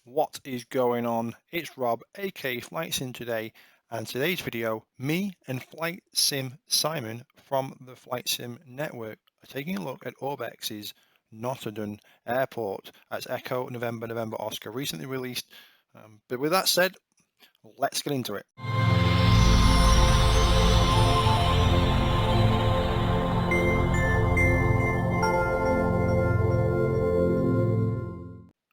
What is going on? It's Rob, aka FlightSimToday, and today's video, me and Flight Sim Simon from the Flight Sim Network are taking a look at Orbx's Notodden Airport. That's Echo November November Oscar, recently released. But with that said, let's get into it.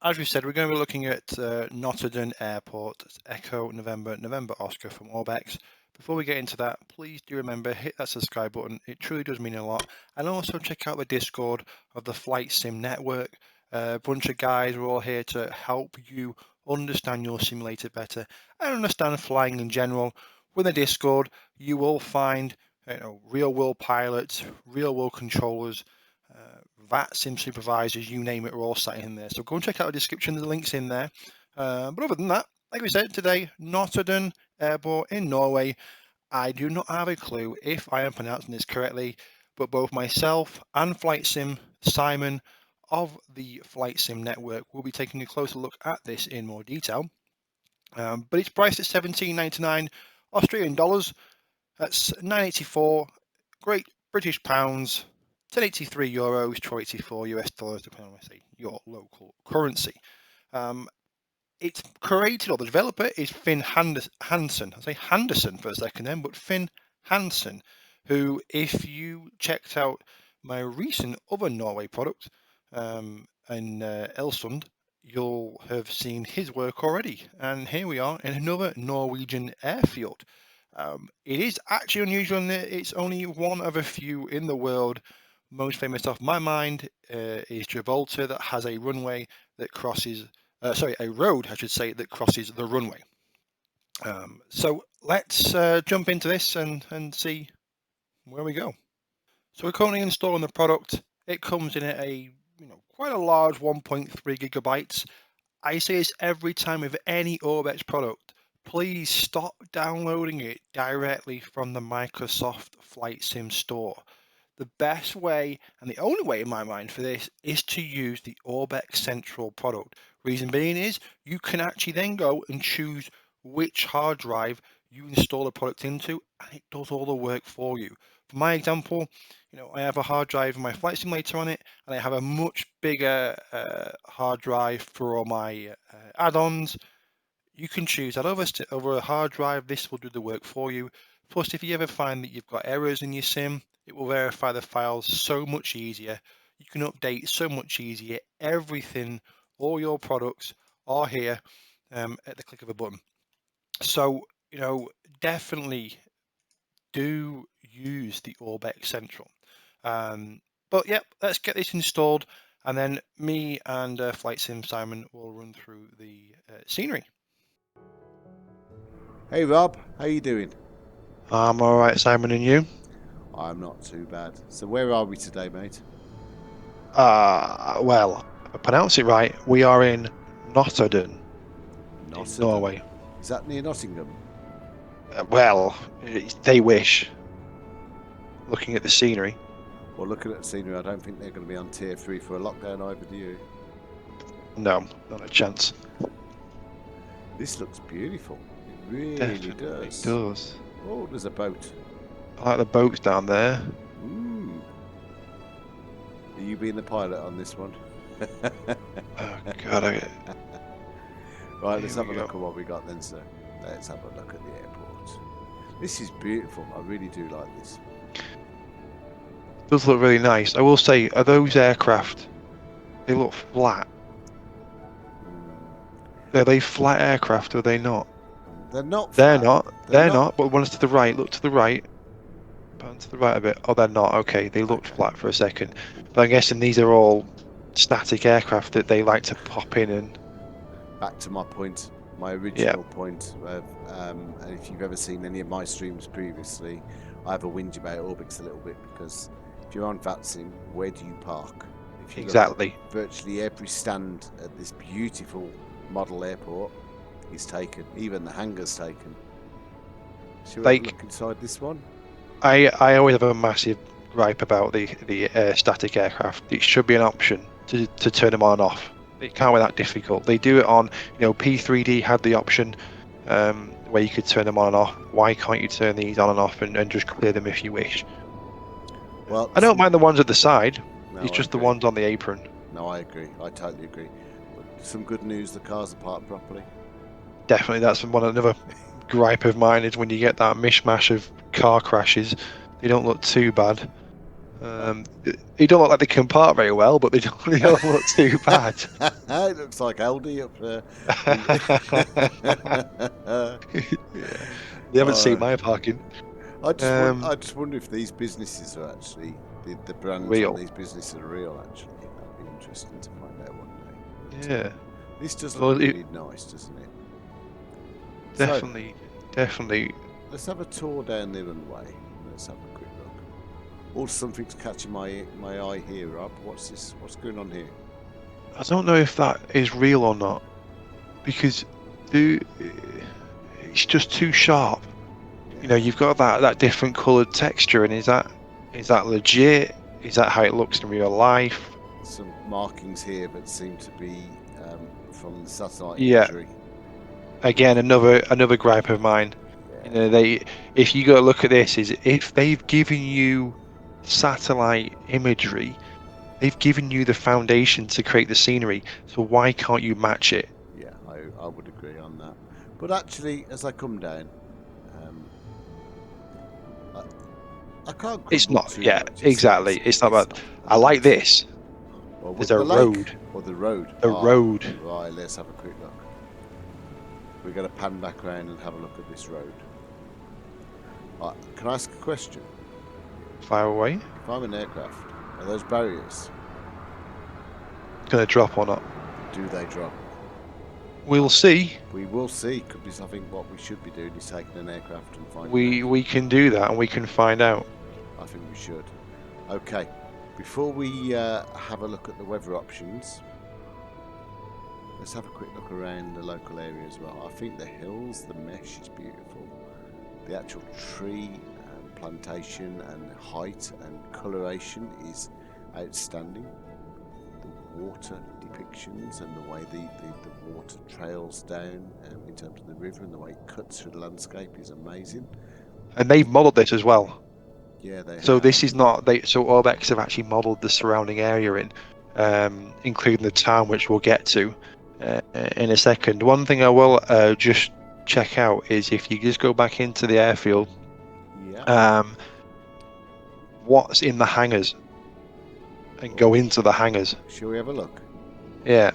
As we said, we're going to be looking at Notodden Airport, Echo November November Oscar from Orbx. Before we get into that, please do remember, hit that subscribe button. It truly does mean a lot. And also check out the Discord of the Flight Sim Network. A bunch of guys are all here to help you understand your simulator better and understand flying in general. With the Discord, you will find real world pilots, real world controllers, VAT sim supervisors, you name it, are all sat in there. So go and check out the description, the link's in there. But other than that, like we said today, Notodden Airport in Norway. I do not have a clue if I am pronouncing this correctly, but both myself and Flight Sim Simon of the Flight Sim Network will be taking a closer look at this in more detail. But it's priced at $17.99 Australian dollars. That's $9.84 Great British pounds. €10.83, €12.84 US dollars, depending on your local currency. It's created, or the developer is Finn Hansen. I say Henderson for a second then, but Finn Hansen, who, if you checked out my recent other Norway product in Alesund, you'll have seen his work already. And here we are in another Norwegian airfield. It is actually unusual in that it's only one of a few in the world. Most famous off my mind is Gibraltar, that has a runway that crosses, a road, I should say, that crosses the runway. So let's jump into this and see where we go. So we're currently installing the product. It comes in at a quite a large 1.3 gigabytes. I say this every time with any Orbx product. Please stop downloading it directly from the Microsoft Flight Sim store. The best way, and the only way in my mind for this, is to use the Orbx Central product. Reason being is you can actually then go and choose which hard drive you install the product into, and it does all the work for you. For my example, I have a hard drive with my flight simulator on it, and I have a much bigger hard drive for all my add-ons. You can choose that over a hard drive. This will do the work for you. Plus, if you ever find that you've got errors in your sim, it will verify the files so much easier. You can update so much easier. Everything, all your products are here at the click of a button. So, definitely do use the Orbx Central. But yeah, let's get this installed, and then me and Flight Sim Simon will run through the scenery. Hey Rob, how you doing? I'm all right, Simon, and you? I'm not too bad. So where are we today, mate? Well, if I pronounce it right, we are in Notodden, in Norway. Is that near Nottingham? Well, they wish. Looking at the scenery. Well, looking at the scenery, I don't think they're going to be on tier 3 for a lockdown either, do you? No, not a chance. This looks beautiful. It really Definitely does. It does. Oh, there's a boat. I like the boats down there. Ooh. Are you being the pilot on this one? Oh, God. Right, let's have a look at what we got then, sir. Let's have a look at the airport. This is beautiful. I really do like this. It does look really nice. I will say, are those aircraft, they look flat. Are they flat aircraft or are they not? They're not flat. They're not. not, but one's to the right. Look to the right. Pan to the right a bit. Oh, they're not. Okay, they looked flat for a second. But I'm guessing these are all static aircraft that they like to pop in and... Back to my point, my original point of, and if you've ever seen any of my streams previously, I have a whinge about Orbx a little bit, because if you're on VATSIM, where do you park? If you exactly. Virtually every stand at this beautiful model airport is taken. Even the hangar's taken. Should we look inside this one? I always have a massive gripe about the static aircraft. It should be an option to turn them on and off. It can't be that difficult. They do it on, P3D had the option where you could turn them on and off. Why can't you turn these on and off and just clear them if you wish? Well, I don't mind the ones at the side. No, it's just the ones on the apron. No, I agree. I totally agree. But some good news: the cars are parked properly. Definitely, that's another gripe of mine is when you get that mishmash of car crashes. They don't look too bad. They don't look like they can park very well, but they don't look too bad. It looks like Aldi up there. Yeah. They haven't seen my parking. I just wonder if these businesses are actually the brands real. on these businesses are real. Actually, that'd be interesting to find out one day. Yeah. This does look really nice, doesn't it? Definitely, definitely. Let's have a tour down the runway. Let's have a quick look. Oh, something's catching my eye here, Rob. What's this? What's going on here? I don't know if that is real or not, because it's just too sharp. Yeah. You've got that different coloured texture, and is that legit? Is that how it looks in real life? Some markings here that seem to be from the satellite imagery. Again, another gripe of mine. Yeah. If you go look at this, is if they've given you satellite imagery, they've given you the foundation to create the scenery, so why can't you match it? Yeah, I would agree on that. But actually, as I come down, I can't. It's not. Yeah, exactly. It's not bad. I like this. Well, there's a road. Or the road. The road. Right, let's have a quick look. We're going to pan back around and have a look at this road. Right, can I ask a question? Fire away. If I'm an aircraft, are those barriers going to drop or not? Do they drop? We'll see. We will see, because I think what we should be doing is taking an aircraft and finding out. We can do that, and we can find out. I think we should. Okay, before we have a look at the weather options, let's have a quick look around the local area as well. I think the hills, the mesh is beautiful. The actual tree plantation and height and coloration is outstanding. The water depictions and the way the water trails down in terms of the river and the way it cuts through the landscape is amazing. And they've modelled this as well. Yeah, they so have. This is not so Orbx have actually modelled the surrounding area including the town, which we'll get to in a second. One thing I will just check out is if you just go back into the airfield, what's in the hangars, and go into the hangars. Shall we have a look? Yeah,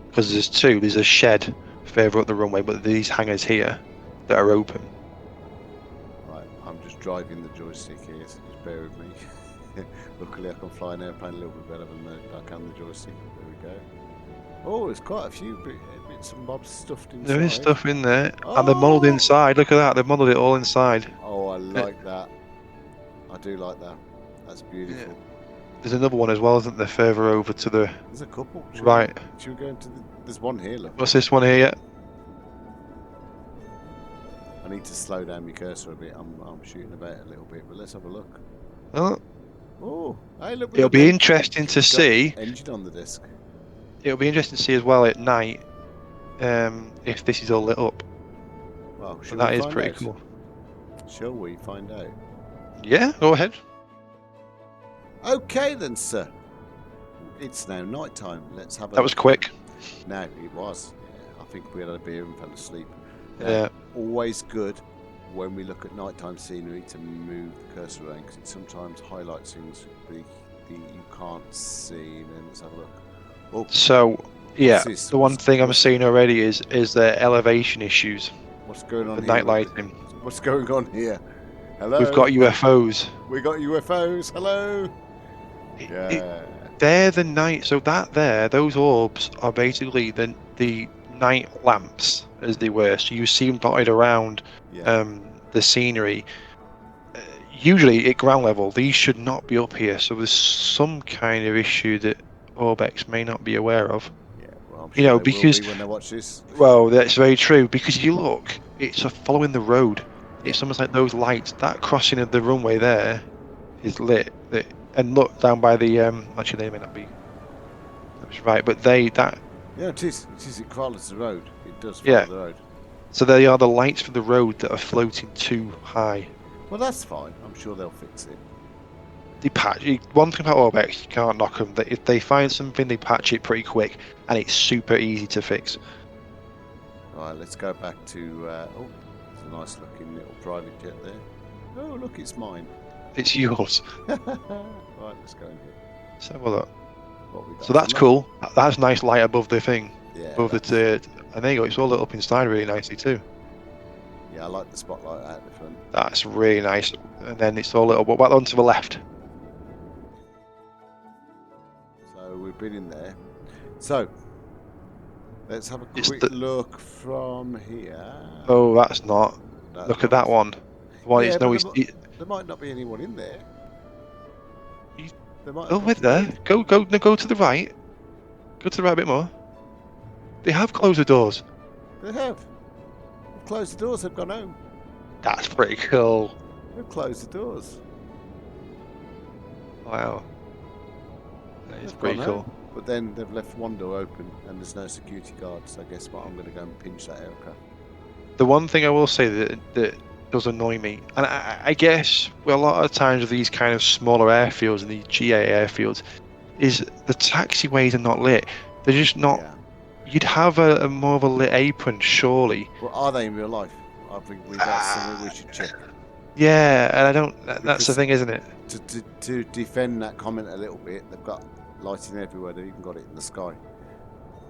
because there's two. There's a shed further up the runway, but these hangars here that are open. Right, I'm just driving the joystick here, so just bear with me. Luckily I can fly an airplane a little bit better than I can the joystick. There we go. Oh, there's quite a few bits and bobs stuffed inside. There is stuff in there, and they're modelled inside. Look at that, they've modelled it all inside. Oh, I like that. I do like that. That's beautiful. Yeah. There's another one as well, isn't there, further over to the... There's a couple. Right. Should we go into the... There's one here, look. What's this one here? I need to slow down my cursor a bit. I'm shooting about a little bit, but let's have a look. Oh, hey, look. It'll be interesting to see... Engine on the disc. It'll be interesting to see as well at night if this is all lit up. Well, that is pretty cool. Shall we find out? Yeah, go ahead. Okay then, sir. It's now night time. Let's have a... That was quick. No, it was. Yeah, I think we had a beer and fell asleep. Yeah. Always good when we look at nighttime scenery to move the cursor around, because it sometimes highlights things that you can't see. And then let's have a look. Oh, so, yeah, the one thing I'm seeing already is the elevation issues. What's going on the here? Night lighting. What's going on here? Hello? We've got UFOs. We got UFOs. Hello? Yeah. They're the night. So those orbs are basically the night lamps, as they were. So you see them dotted around the scenery. Usually at ground level, these should not be up here. So there's some kind of issue that Orbx may not be aware of. Yeah, well, I'm sure because when they watch this. Well, that's very true. Because you look, it's following the road. It's almost like those lights. That crossing of the runway there is lit. And look down by the actually they may not be. That's right, but Yeah, it is. It follows the road. It does follow Yeah. the road. So they are the lights from the road that are floating too high. Well, that's fine. I'm sure they'll fix it. They patch. One thing about Orbx, you can't knock them. That if they find something, they patch it pretty quick, and it's super easy to fix. Right, let's go back to. Oh, it's a nice looking little private jet there. Oh, look, it's mine. It's yours. Right, let's go in here. Let's have a look. What we got? So that's cool. That's nice light above the thing. Yeah. Above the and there you go. It's all lit up inside really nicely too. Yeah, I like the spotlight out the front. That's really nice. And then it's all lit up. What about on to the left? So we've been in there. So let's have a quick look from here. Oh, that's not. Look at that one. Well, yeah, it's there might not be anyone in there. Oh, wait there. Go to the right. Go to the right a bit more. They have closed the doors. They have. They've closed the doors. They've gone home. That's pretty cool. They've closed the doors. Wow. That is pretty cool. But then they've left one door open and there's no security guards. So I guess what, I'm going to go and pinch that aircraft. The one thing I will say that does annoy me, and I guess a lot of times with these kind of smaller airfields and these GA airfields, is the taxiways are not lit. They're just not. Yeah. You'd have a more of a lit apron, surely. Well, are they in real life? I think that's something we should check. Yeah, and I don't. That's the thing, isn't it? To defend that comment a little bit, they've got lighting everywhere. They've even got it in the sky.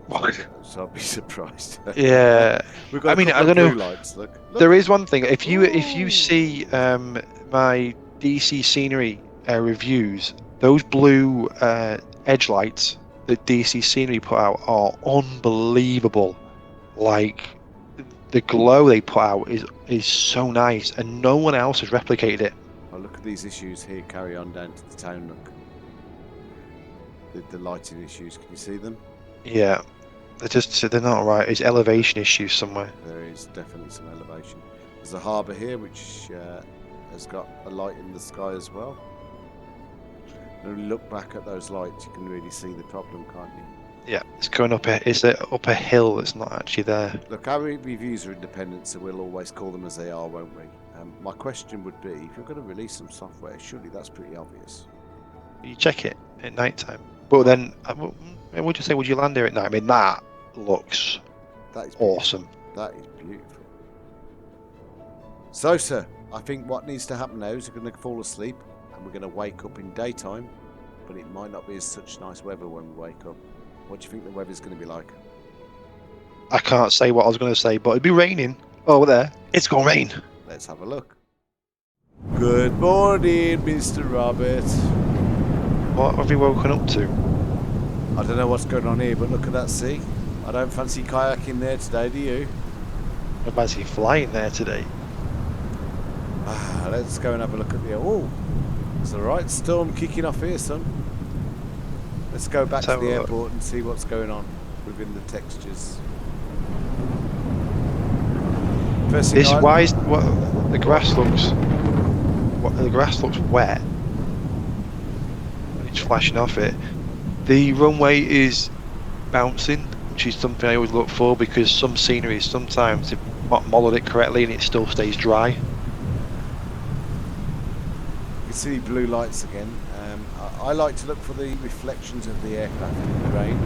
What? So I'd be surprised. Yeah. We've got I don't know. Lights. Look. There is one thing. If you see my DC scenery reviews, those blue edge lights that DC scenery put out are unbelievable. Like the glow they put out is so nice, and no one else has replicated it. Oh, look at these issues here. Carry on down to the town. Look. The lighting issues. Can you see them? Yeah. They're not right. It's elevation issues somewhere. There is definitely some elevation. There's a harbour here which has got a light in the sky as well. When you look back at those lights, you can really see the problem, can't you? Yeah, it's going up. It's up a hill that's not actually there. Look, our reviews are independent, so we'll always call them as they are, won't we? My question would be, if you're going to release some software, surely that's pretty obvious. You check it at night time. But then, would you say, would you land here at night? I mean, that looks awesome. That is beautiful. So, sir, I think what needs to happen now is we're going to fall asleep and we're going to wake up in daytime, but it might not be as such nice weather when we wake up. What do you think the weather's going to be like? I can't say what I was going to say, but it'd be raining. Over there, it's going to rain. Let's have a look. Good morning, Mr. Robert. What have you woken up to? I don't know what's going on here, but look at that sea. I don't fancy kayaking there today, do you? I fancy flying there today. Let's go and have a look at the... Oh, it's a right storm kicking off here, son. Let's go back to the airport and see what's going on within the textures. Why is the grass looks? The grass looks wet. It's flashing off it. The runway is bouncing, which is something I always look for because some sceneries sometimes they've not modeled it correctly and it still stays dry. You can see blue lights again. I like to look for the reflections of the aircraft in the rain.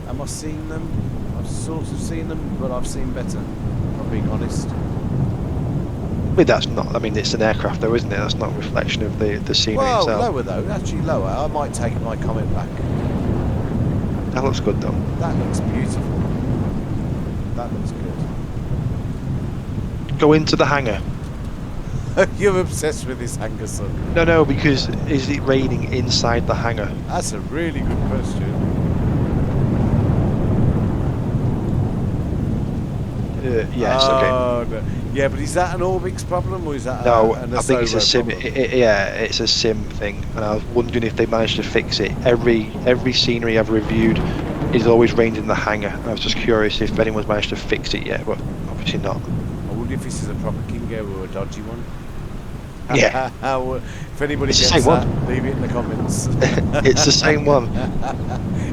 Am I seeing them? I've sort of seen them, but I've seen better, if I'm being honest. I mean, that's not. I mean, it's an aircraft, though, isn't it? That's not a reflection of the scenery itself. Well, lower though. Actually, lower. I might take my comment back. That looks good, though. That looks beautiful. That looks good. Go into the hangar. You're obsessed with this hangar, son. No, because is it raining inside the hangar? That's a really good question. Yes. Okay. No. Yeah, but is that an Orbx problem or is that I think it's a sim. It's a sim thing, and I was wondering if they managed to fix it. Every scenery I've reviewed is always rained in the hangar. I was just curious if anyone's managed to fix it yet, but obviously not. I wonder if this is a proper King Air or a dodgy one. Yeah. If anybody It's the gets same one. that, leave it in the comments. It's the same one.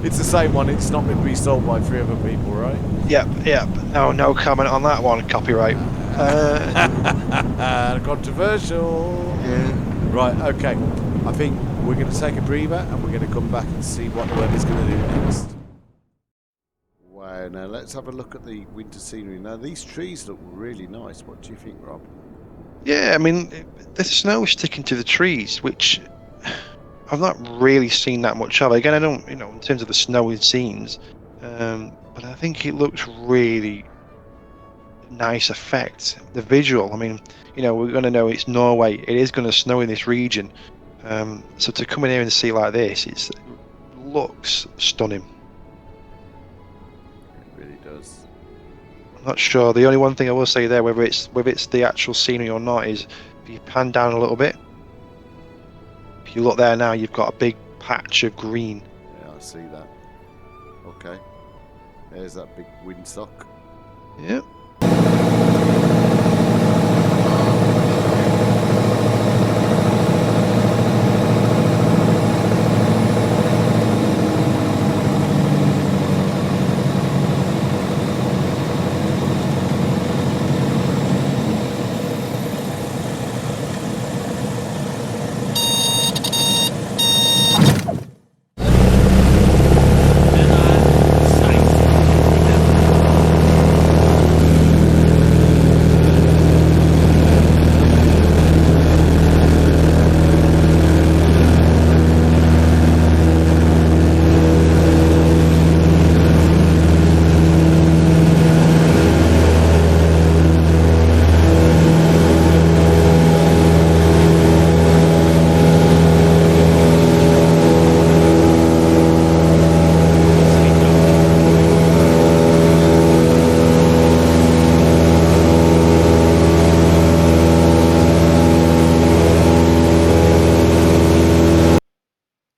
It's the same one. It's not been resold by 3 other people, right? Yep. No comment on that one. Copyright. Controversial. Yeah. Right, okay. I think we're going to take a breather and we're going to come back and see what the weather's going to do next. Wow, now let's have a look at the winter scenery. Now, these trees look really nice. What do you think, Rob? Yeah, I mean, the snow is sticking to the trees, which I've not really seen that much of. Again, I don't, in terms of the snowy scenes, but I think it looks really nice effect. The visual, I mean, we're going to know it's Norway. It is going to snow in this region. So to come in here and see like this, it looks stunning. It really does. I'm not sure. The only one thing I will say there, whether it's the actual scenery or not, is if you pan down a little bit, if you look there now, you've got a big patch of green. Yeah, I see that. Okay. There's that big windsock. Yeah.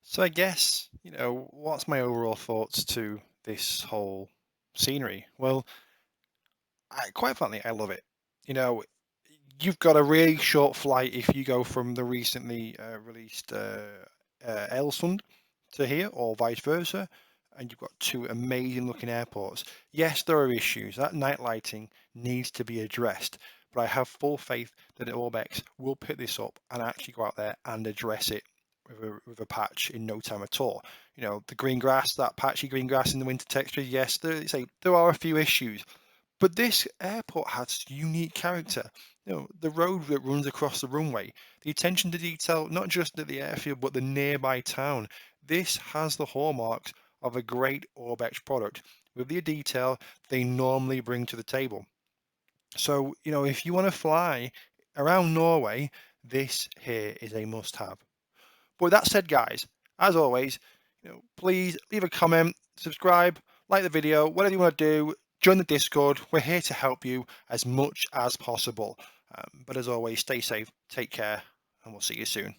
So I guess, what's my overall thoughts to this whole scenery? Well, quite frankly, I love it. You've got a really short flight if you go from the recently released Alesund to here, or vice versa, and you've got 2 amazing looking airports. Yes, there are issues. That night lighting needs to be addressed, but I have full faith that Orbx will pick this up and actually go out there and address it with a patch in no time at all. The green grass, that patchy green grass in the winter texture, yes, there are a few issues, but this airport has unique character. The road that runs across the runway, the attention to detail, not just at the airfield, but the nearby town. This has the hallmarks of a great Orbx product with the detail they normally bring to the table. So, if you want to fly around Norway, this here is a must-have. But with that said, guys, as always, please leave a comment, subscribe, like the video, whatever you want to do. Join the Discord. We're here to help you as much as possible. But as always, stay safe, take care, and we'll see you soon.